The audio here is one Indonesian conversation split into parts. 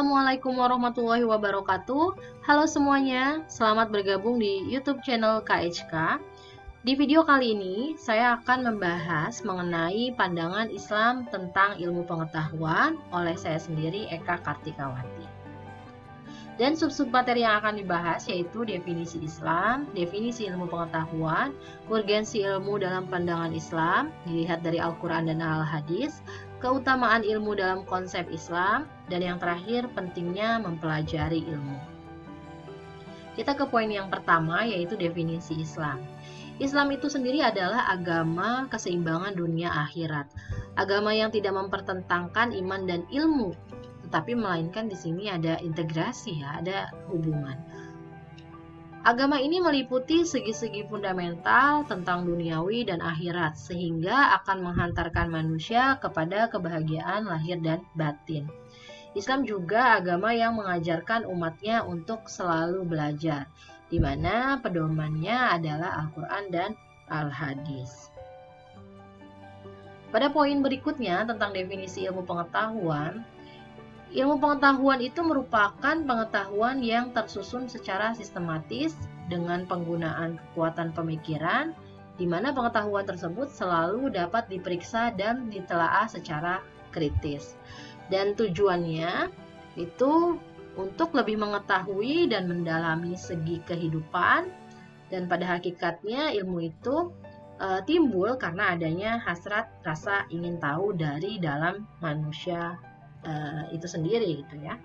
Assalamualaikum warahmatullahi wabarakatuh. Halo semuanya, selamat bergabung di YouTube channel KHK. Di video kali ini, saya akan membahas mengenai pandangan Islam tentang ilmu pengetahuan oleh saya sendiri, Eka Kartikawati. Dan sub-sub materi yang akan dibahas yaitu definisi Islam, definisi ilmu pengetahuan, urgensi ilmu dalam pandangan Islam, dilihat dari Al-Quran dan Al-Hadis, keutamaan ilmu dalam konsep Islam, dan yang terakhir pentingnya mempelajari ilmu. Kita ke poin yang pertama yaitu definisi Islam. Islam itu sendiri adalah agama keseimbangan dunia akhirat. Agama yang tidak mempertentangkan iman dan ilmu, tetapi melainkan di sini ada integrasi ya, ada hubungan. Agama ini meliputi segi-segi fundamental tentang duniawi dan akhirat sehingga akan menghantarkan manusia kepada kebahagiaan lahir dan batin. Islam juga agama yang mengajarkan umatnya untuk selalu belajar, di mana pedomannya adalah Al-Quran dan Al-Hadis. Pada poin berikutnya tentang definisi ilmu pengetahuan, ilmu pengetahuan itu merupakan pengetahuan yang tersusun secara sistematis dengan penggunaan kekuatan pemikiran, di mana pengetahuan tersebut selalu dapat diperiksa dan ditelaah secara kritis. Dan tujuannya itu untuk lebih mengetahui dan mendalami segi kehidupan, dan pada hakikatnya ilmu itu timbul karena adanya hasrat rasa ingin tahu dari dalam manusia itu sendiri gitu ya.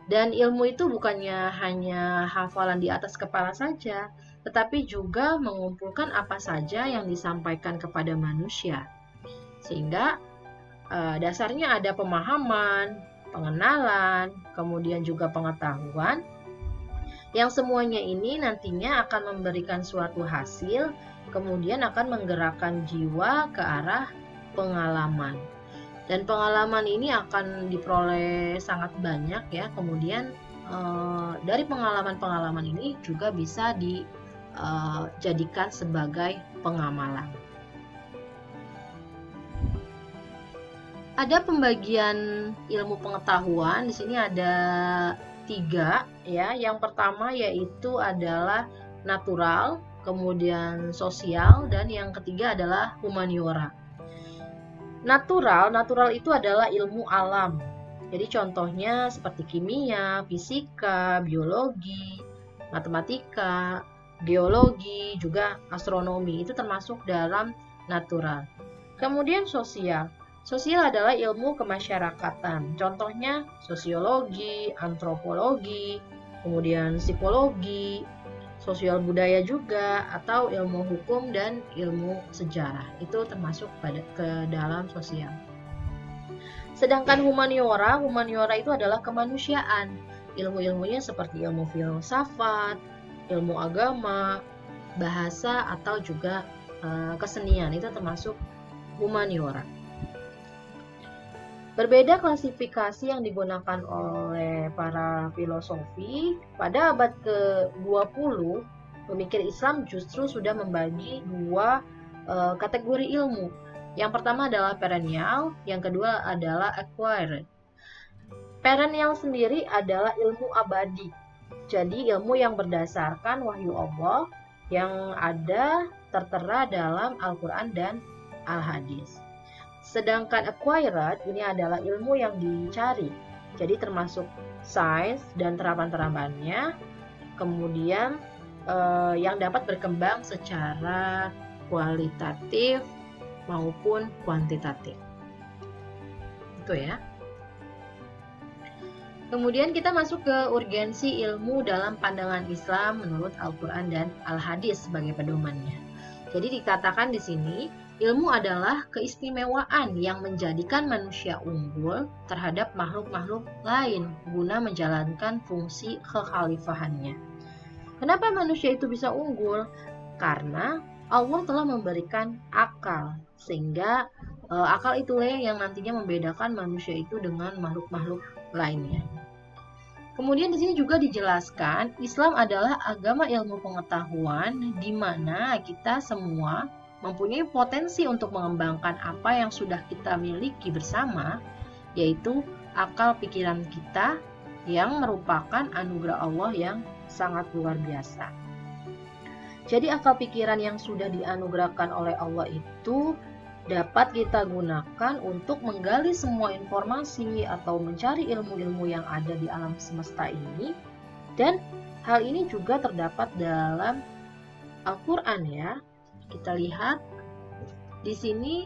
Dan ilmu itu bukannya hanya hafalan di atas kepala saja, tetapi juga mengumpulkan apa saja yang disampaikan kepada manusia. Sehingga dasarnya ada pemahaman, pengenalan, kemudian juga pengetahuan, yang semuanya ini nantinya akan memberikan suatu hasil, kemudian akan menggerakkan jiwa ke arah pengalaman. Dan pengalaman ini akan diperoleh sangat banyak ya. Kemudian dari pengalaman-pengalaman ini juga bisa dijadikan sebagai pengamalan. Ada pembagian ilmu pengetahuan. Di sini ada 3 ya. Yang pertama yaitu adalah natural, kemudian sosial, dan yang ketiga adalah humaniora. Natural itu adalah ilmu alam. Jadi contohnya seperti kimia, fisika, biologi, matematika, geologi, juga astronomi. Itu termasuk dalam natural. Kemudian sosial. Sosial adalah ilmu kemasyarakatan. Contohnya sosiologi, antropologi, kemudian psikologi, sosial budaya juga, atau ilmu hukum dan ilmu sejarah. Itu termasuk ke dalam sosial. Sedangkan humaniora itu adalah kemanusiaan. Ilmu-ilmunya seperti ilmu filsafat, ilmu agama, bahasa, atau juga kesenian. Itu termasuk humaniora. Berbeda klasifikasi yang digunakan oleh para filosofi. Pada abad ke-20, pemikir Islam justru sudah membagi 2 kategori ilmu. Yang pertama adalah perennial, yang kedua adalah acquired. Perennial sendiri adalah ilmu abadi. Jadi ilmu yang berdasarkan wahyu Allah yang ada tertera dalam Al-Quran dan Al-Hadis. Sedangkan acquired ini adalah ilmu yang dicari, jadi termasuk sains dan terapan-terapannya, kemudian yang dapat berkembang secara kualitatif maupun kuantitatif. Itu ya. Kemudian kita masuk ke urgensi ilmu dalam pandangan Islam menurut Al-Quran dan Al-Hadis sebagai pedomannya. Jadi dikatakan di sini, ilmu adalah keistimewaan yang menjadikan manusia unggul terhadap makhluk-makhluk lain guna menjalankan fungsi kekhalifahannya. Kenapa manusia itu bisa unggul? Karena Allah telah memberikan akal, sehingga akal itulah yang nantinya membedakan manusia itu dengan makhluk-makhluk lainnya. Kemudian di sini juga dijelaskan, Islam adalah agama ilmu pengetahuan di mana kita semua mempunyai potensi untuk mengembangkan apa yang sudah kita miliki bersama, yaitu akal pikiran kita yang merupakan anugerah Allah yang sangat luar biasa. Jadi akal pikiran yang sudah dianugerahkan oleh Allah itu dapat kita gunakan untuk menggali semua informasi atau mencari ilmu-ilmu yang ada di alam semesta ini. Dan hal ini juga terdapat dalam Al-Quran ya. Kita lihat di sini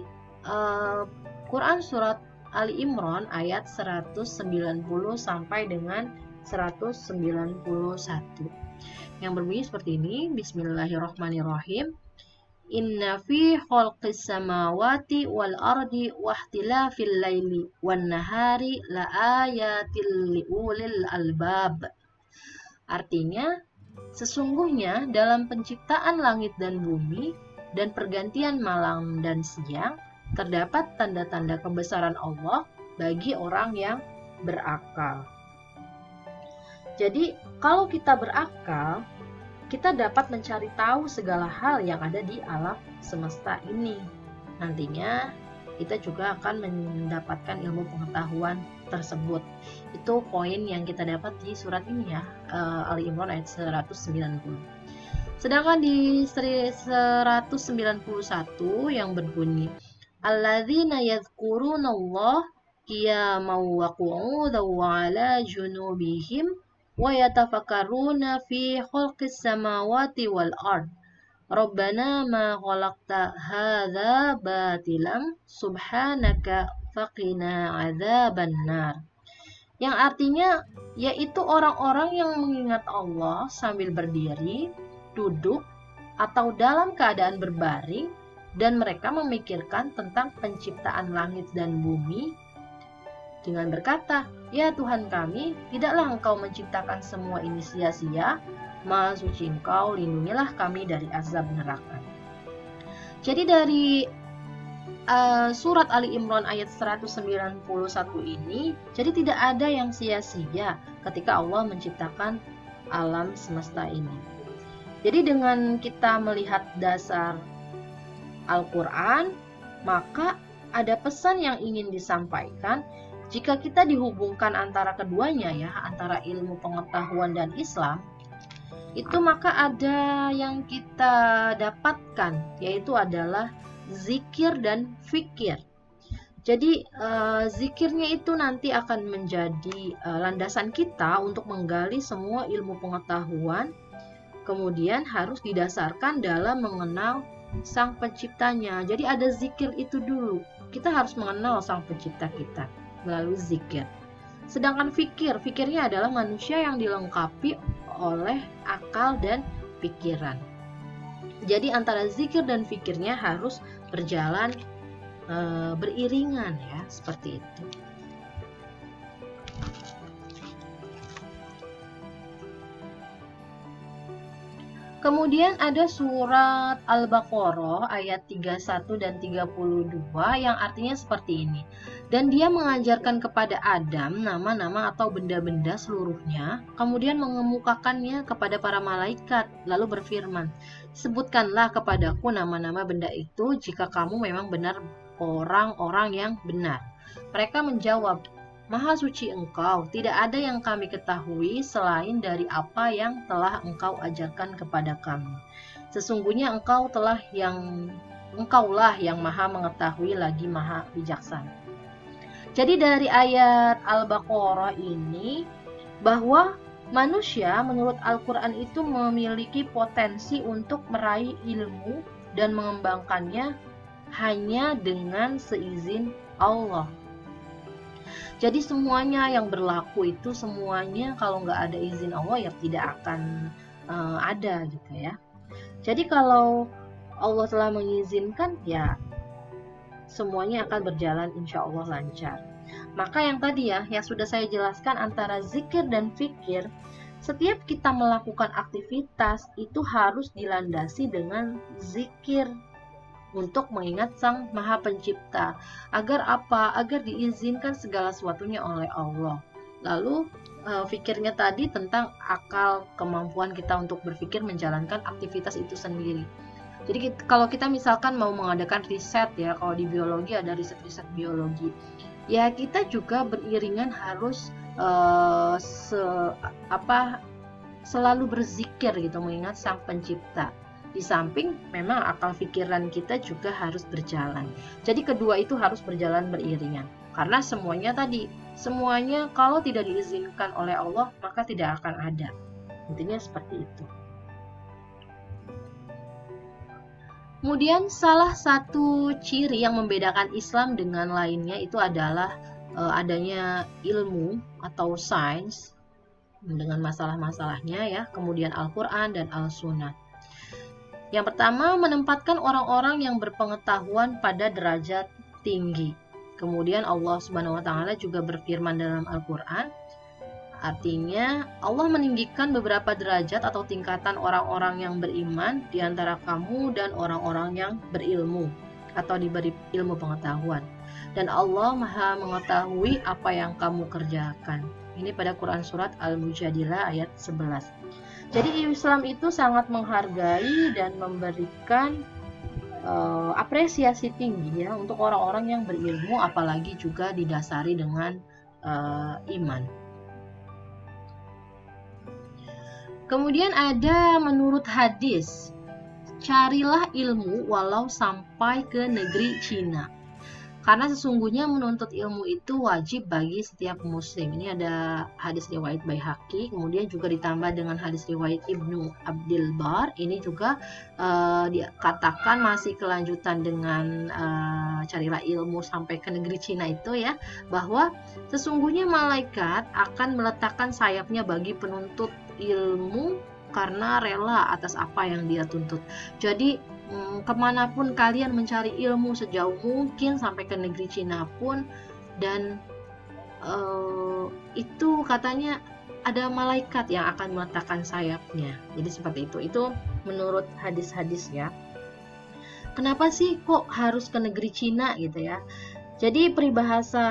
Quran surat Ali Imran ayat 190 sampai dengan 191 yang berbunyi seperti ini. Bismillahirrahmanirrahim. Inna fi khalqis samawati wal ardi wa ikhtilafil laili wan nahari la ayatil liulil albab. Artinya, sesungguhnya dalam penciptaan langit dan bumi dan pergantian malam dan siang terdapat tanda-tanda kebesaran Allah bagi orang yang berakal. Jadi, kalau kita berakal, kita dapat mencari tahu segala hal yang ada di alam semesta ini. Nantinya, kita juga akan mendapatkan ilmu pengetahuan tersebut. Itu poin yang kita dapat di surat ini ya, Ali Imran ayat 190. Sedangkan di 191 yang berbunyi, Alladzina yadhkurunallah qiyaman wa qu'udan wa 'ala junubihim wa yatafakkaruna fi khalqis samawati wal ard. Rabbana ma khalaqta hadza batilan subhanaka faqina 'adzabannar. Yang artinya yaitu orang-orang yang mengingat Allah sambil berdiri, duduk, atau dalam keadaan berbaring, dan mereka memikirkan tentang penciptaan langit dan bumi dengan berkata, "Ya Tuhan kami, tidaklah Engkau menciptakan semua ini sia-sia, Maha Suci Engkau, lindungilah kami dari azab neraka." Jadi dari surat Ali Imran ayat 191 ini, jadi tidak ada yang sia-sia ketika Allah menciptakan alam semesta ini. Jadi dengan kita melihat dasar Al-Quran, maka ada pesan yang ingin disampaikan. Jika kita dihubungkan antara keduanya ya, antara ilmu pengetahuan dan Islam, itu maka ada yang kita dapatkan, yaitu adalah zikir dan fikir. Jadi zikirnya itu nanti akan menjadi landasan kita untuk menggali semua ilmu pengetahuan, kemudian harus didasarkan dalam mengenal Sang Penciptanya. Jadi ada zikir itu dulu. Kita harus mengenal Sang Pencipta kita melalui zikir. Sedangkan fikirnya adalah manusia yang dilengkapi oleh akal dan pikiran. Jadi antara zikir dan fikirnya harus berjalan beriringan ya, seperti itu. Kemudian ada surat Al-Baqarah ayat 31 dan 32 yang artinya seperti ini. Dan dia mengajarkan kepada Adam nama-nama atau benda-benda seluruhnya, kemudian mengemukakannya kepada para malaikat, lalu berfirman, "Sebutkanlah kepadaku nama-nama benda itu jika kamu memang benar orang-orang yang benar." Mereka menjawab, "Maha suci Engkau, tidak ada yang kami ketahui selain dari apa yang telah Engkau ajarkan kepada kami. Sesungguhnya Engkaulah yang maha mengetahui lagi maha bijaksana." Jadi dari ayat Al-Baqarah ini, bahwa manusia menurut Al-Quran itu memiliki potensi untuk meraih ilmu dan mengembangkannya hanya dengan seizin Allah. Jadi semuanya yang berlaku itu semuanya kalau nggak ada izin Allah ya tidak akan ada gitu ya. Jadi kalau Allah telah mengizinkan ya semuanya akan berjalan insya Allah lancar. Maka yang tadi ya yang sudah saya jelaskan antara zikir dan fikir, setiap kita melakukan aktivitas itu harus dilandasi dengan zikir untuk mengingat Sang Maha Pencipta. Agar apa? Agar diizinkan segala sesuatunya oleh Allah. Lalu fikirnya tadi tentang akal, kemampuan kita untuk berpikir menjalankan aktivitas itu sendiri. Jadi kalau kita misalkan mau mengadakan riset ya, kalau di biologi ada riset-riset biologi, ya kita juga beriringan harus selalu berzikir gitu, mengingat Sang Pencipta. Di samping memang akal pikiran kita juga harus berjalan. Jadi kedua itu harus berjalan beriringan. Karena semuanya kalau tidak diizinkan oleh Allah maka tidak akan ada. Intinya seperti itu. Kemudian salah satu ciri yang membedakan Islam dengan lainnya itu adalah adanya ilmu atau sains dengan masalah-masalahnya ya, kemudian Al-Quran dan Al-Sunnah. Yang pertama, menempatkan orang-orang yang berpengetahuan pada derajat tinggi. Kemudian Allah Subhanahu wa taala juga berfirman dalam Al-Qur'an, artinya Allah meninggikan beberapa derajat atau tingkatan orang-orang yang beriman di antara kamu dan orang-orang yang berilmu atau diberi ilmu pengetahuan. Dan Allah Maha mengetahui apa yang kamu kerjakan. Ini pada Quran surat Al-Mujadilah ayat 11. Jadi Islam itu sangat menghargai dan memberikan apresiasi tinggi ya untuk orang-orang yang berilmu, apalagi juga didasari dengan iman. Kemudian ada menurut hadis, carilah ilmu walau sampai ke negeri Cina. Karena sesungguhnya menuntut ilmu itu wajib bagi setiap muslim. Ini ada hadis riwayat Baihaqi, kemudian juga ditambah dengan hadis riwayat Ibnu Abdil Bar. Ini juga dikatakan masih kelanjutan dengan carilah ilmu sampai ke negeri Cina itu ya, bahwa sesungguhnya malaikat akan meletakkan sayapnya bagi penuntut ilmu karena rela atas apa yang dia tuntut. Jadi kemanapun kalian mencari ilmu sejauh mungkin sampai ke negeri Cina pun, dan itu katanya ada malaikat yang akan meletakkan sayapnya. Jadi seperti itu menurut hadis-hadis ya. Kenapa sih kok harus ke negeri Cina gitu ya? Jadi peribahasa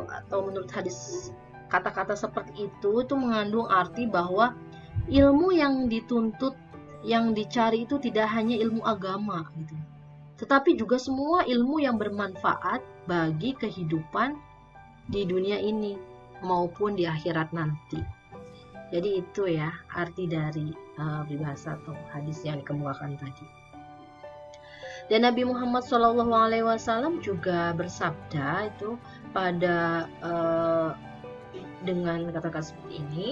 atau menurut hadis, kata-kata seperti itu mengandung arti bahwa ilmu yang dituntut, yang dicari itu tidak hanya ilmu agama gitu, tetapi juga semua ilmu yang bermanfaat bagi kehidupan di dunia ini maupun di akhirat nanti. Jadi itu ya arti dari peribahasa atau hadis yang dikemukakan tadi. Dan Nabi Muhammad SAW juga bersabda itu pada dengan kata-kata seperti ini.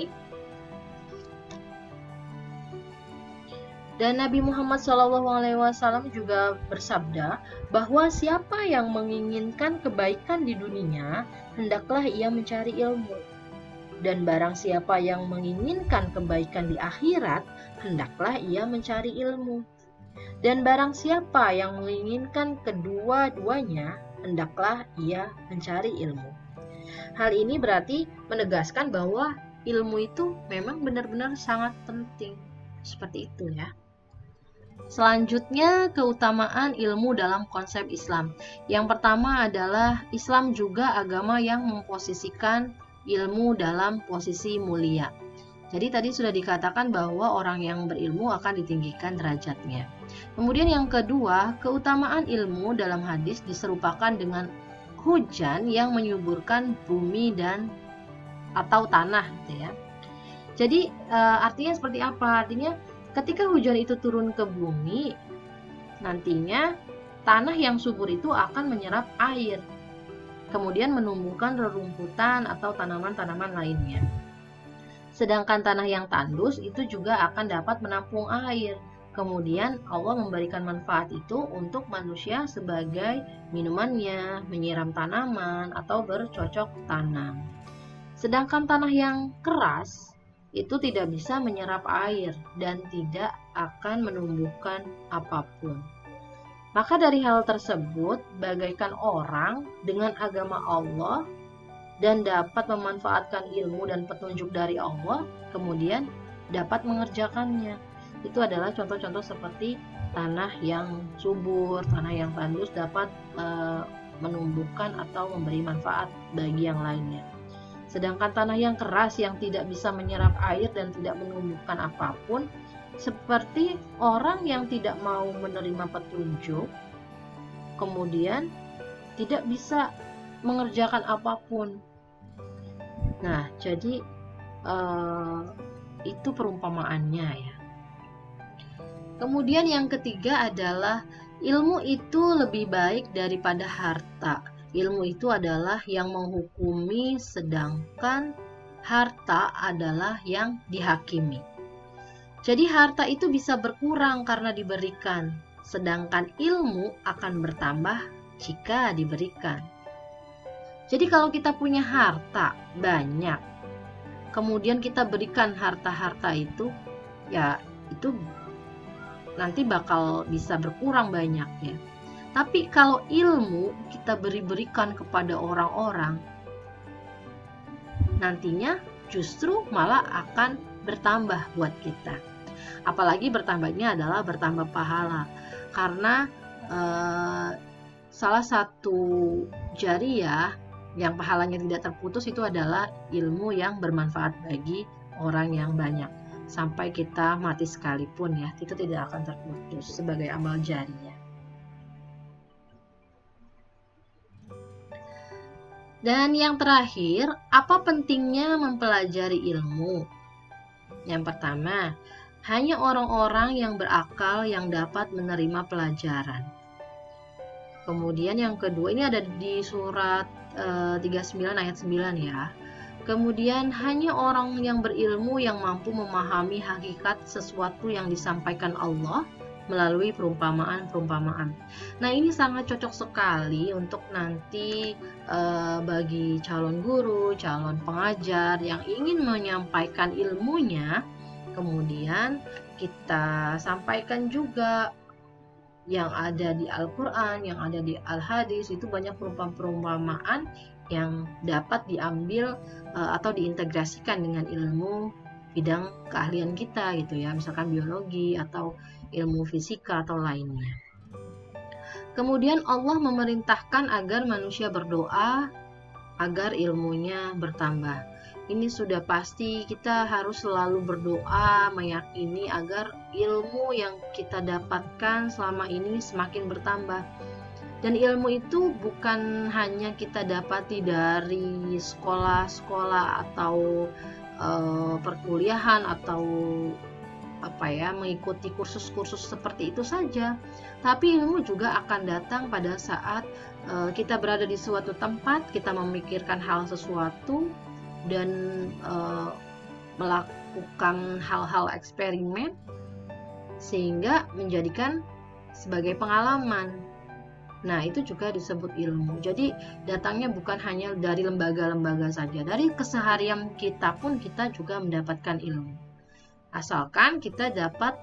Dan Nabi Muhammad SAW juga bersabda bahwa siapa yang menginginkan kebaikan di dunia, hendaklah ia mencari ilmu. Dan barang siapa yang menginginkan kebaikan di akhirat, hendaklah ia mencari ilmu. Dan barang siapa yang menginginkan kedua-duanya, hendaklah ia mencari ilmu. Hal ini berarti menegaskan bahwa ilmu itu memang benar-benar sangat penting. Seperti itu ya. Selanjutnya, keutamaan ilmu dalam konsep Islam. Yang pertama adalah Islam juga agama yang memposisikan ilmu dalam posisi mulia. Jadi tadi sudah dikatakan bahwa orang yang berilmu akan ditinggikan derajatnya. Kemudian yang kedua, keutamaan ilmu dalam hadis diserupakan dengan hujan yang menyuburkan bumi dan atau tanah gitu ya. Jadi artinya seperti apa? Artinya ketika hujan itu turun ke bumi, nantinya tanah yang subur itu akan menyerap air, kemudian menumbuhkan rerumputan atau tanaman-tanaman lainnya. Sedangkan tanah yang tandus itu juga akan dapat menampung air. Kemudian Allah memberikan manfaat itu untuk manusia sebagai minumannya, menyiram tanaman, atau bercocok tanam. Sedangkan tanah yang keras itu tidak bisa menyerap air dan tidak akan menumbuhkan apapun. Maka dari hal tersebut, bagaikan orang dengan agama Allah dan dapat memanfaatkan ilmu dan petunjuk dari Allah, kemudian dapat mengerjakannya. Itu adalah contoh-contoh seperti tanah yang subur, tanah yang tandus dapat menumbuhkan atau memberi manfaat bagi yang lainnya. Sedangkan tanah yang keras yang tidak bisa menyerap air dan tidak menumbuhkan apapun, seperti orang yang tidak mau menerima petunjuk, kemudian tidak bisa mengerjakan apapun. Nah, jadi itu perumpamaannya ya. Kemudian yang ketiga adalah ilmu itu lebih baik daripada harta. Ilmu itu adalah yang menghukumi, sedangkan harta adalah yang dihakimi. Jadi harta itu bisa berkurang karena diberikan, sedangkan ilmu akan bertambah jika diberikan. Jadi kalau kita punya harta banyak, kemudian kita berikan harta-harta itu, ya itu nanti bakal bisa berkurang banyaknya. Tapi kalau ilmu kita berikan kepada orang-orang, nantinya justru malah akan bertambah buat kita. Apalagi bertambahnya adalah bertambah pahala. Karena salah satu jariyah yang pahalanya tidak terputus itu adalah ilmu yang bermanfaat bagi orang yang banyak. Sampai kita mati sekalipun ya, itu tidak akan terputus sebagai amal jariyah. Dan yang terakhir, apa pentingnya mempelajari ilmu? Yang pertama, hanya orang-orang yang berakal yang dapat menerima pelajaran. Kemudian yang kedua, ini ada di surat 39 ayat 9 ya. Kemudian hanya orang yang berilmu yang mampu memahami hakikat sesuatu yang disampaikan Allah melalui perumpamaan-perumpamaan. Nah, ini sangat cocok sekali untuk nanti bagi calon guru, calon pengajar yang ingin menyampaikan ilmunya, kemudian kita sampaikan juga yang ada di Al-Quran, yang ada di Al-Hadis, itu banyak perumpamaan yang dapat diambil atau diintegrasikan dengan ilmu bidang keahlian kita gitu ya, misalkan biologi atau ilmu fisika atau lainnya. Kemudian Allah memerintahkan agar manusia berdoa agar ilmunya bertambah. Ini sudah pasti, kita harus selalu berdoa, meyakini agar ilmu yang kita dapatkan selama ini semakin bertambah. Dan ilmu itu bukan hanya kita dapati dari sekolah-sekolah atau perkuliahan atau mengikuti kursus-kursus seperti itu saja, tapi ilmu juga akan datang pada saat kita berada di suatu tempat, kita memikirkan hal sesuatu dan melakukan hal-hal eksperimen sehingga menjadikan sebagai pengalaman. Nah, itu juga disebut ilmu. Jadi datangnya bukan hanya dari lembaga-lembaga saja, dari keseharian kita pun kita juga mendapatkan ilmu. Asalkan kita dapat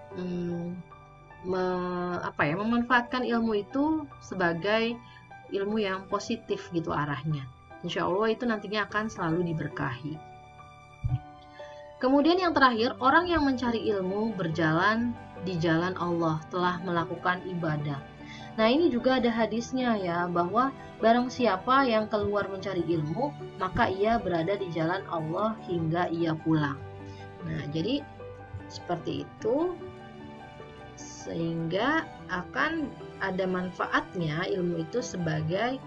memanfaatkan ilmu itu sebagai ilmu yang positif gitu arahnya. Insya Allah itu nantinya akan selalu diberkahi. Kemudian yang terakhir, orang yang mencari ilmu berjalan di jalan Allah telah melakukan ibadah. Nah, ini juga ada hadisnya ya, bahwa barang siapa yang keluar mencari ilmu, maka ia berada di jalan Allah hingga ia pulang. Nah, jadi seperti itu, sehingga akan ada manfaatnya ilmu itu sebagai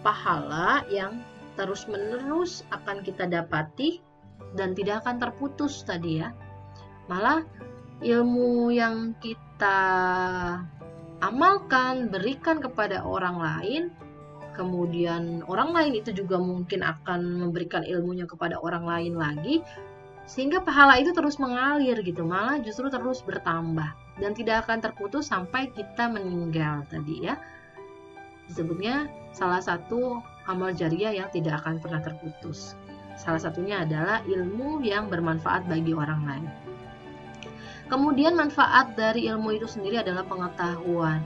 pahala yang terus-menerus akan kita dapati dan tidak akan terputus tadi ya. Malah ilmu yang kita amalkan, berikan kepada orang lain, kemudian orang lain itu juga mungkin akan memberikan ilmunya kepada orang lain lagi, sehingga pahala itu terus mengalir gitu, malah justru terus bertambah dan tidak akan terputus sampai kita meninggal tadi ya. Disebutnya salah satu amal jariyah yang tidak akan pernah terputus. Salah satunya adalah ilmu yang bermanfaat bagi orang lain. Kemudian manfaat dari ilmu itu sendiri adalah pengetahuan.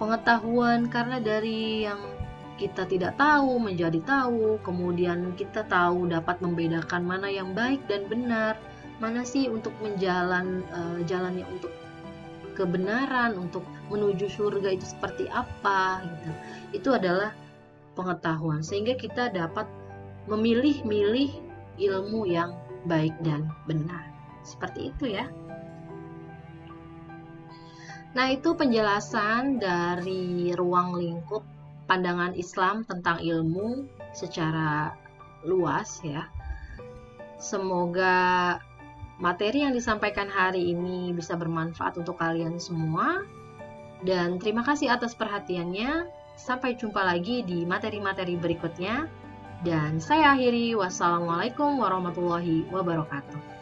Pengetahuan karena dari yang kita tidak tahu menjadi tahu, kemudian kita tahu dapat membedakan mana yang baik dan benar, mana sih untuk jalannya untuk kebenaran, untuk menuju surga itu seperti apa gitu. Itu adalah pengetahuan, sehingga kita dapat memilih-milih ilmu yang baik dan benar. Seperti itu ya. Nah, itu penjelasan dari ruang lingkup pandangan Islam tentang ilmu secara luas ya. Semoga materi yang disampaikan hari ini bisa bermanfaat untuk kalian semua. Dan terima kasih atas perhatiannya. Sampai jumpa lagi di materi-materi berikutnya. Dan saya akhiri. Wassalamualaikum warahmatullahi wabarakatuh.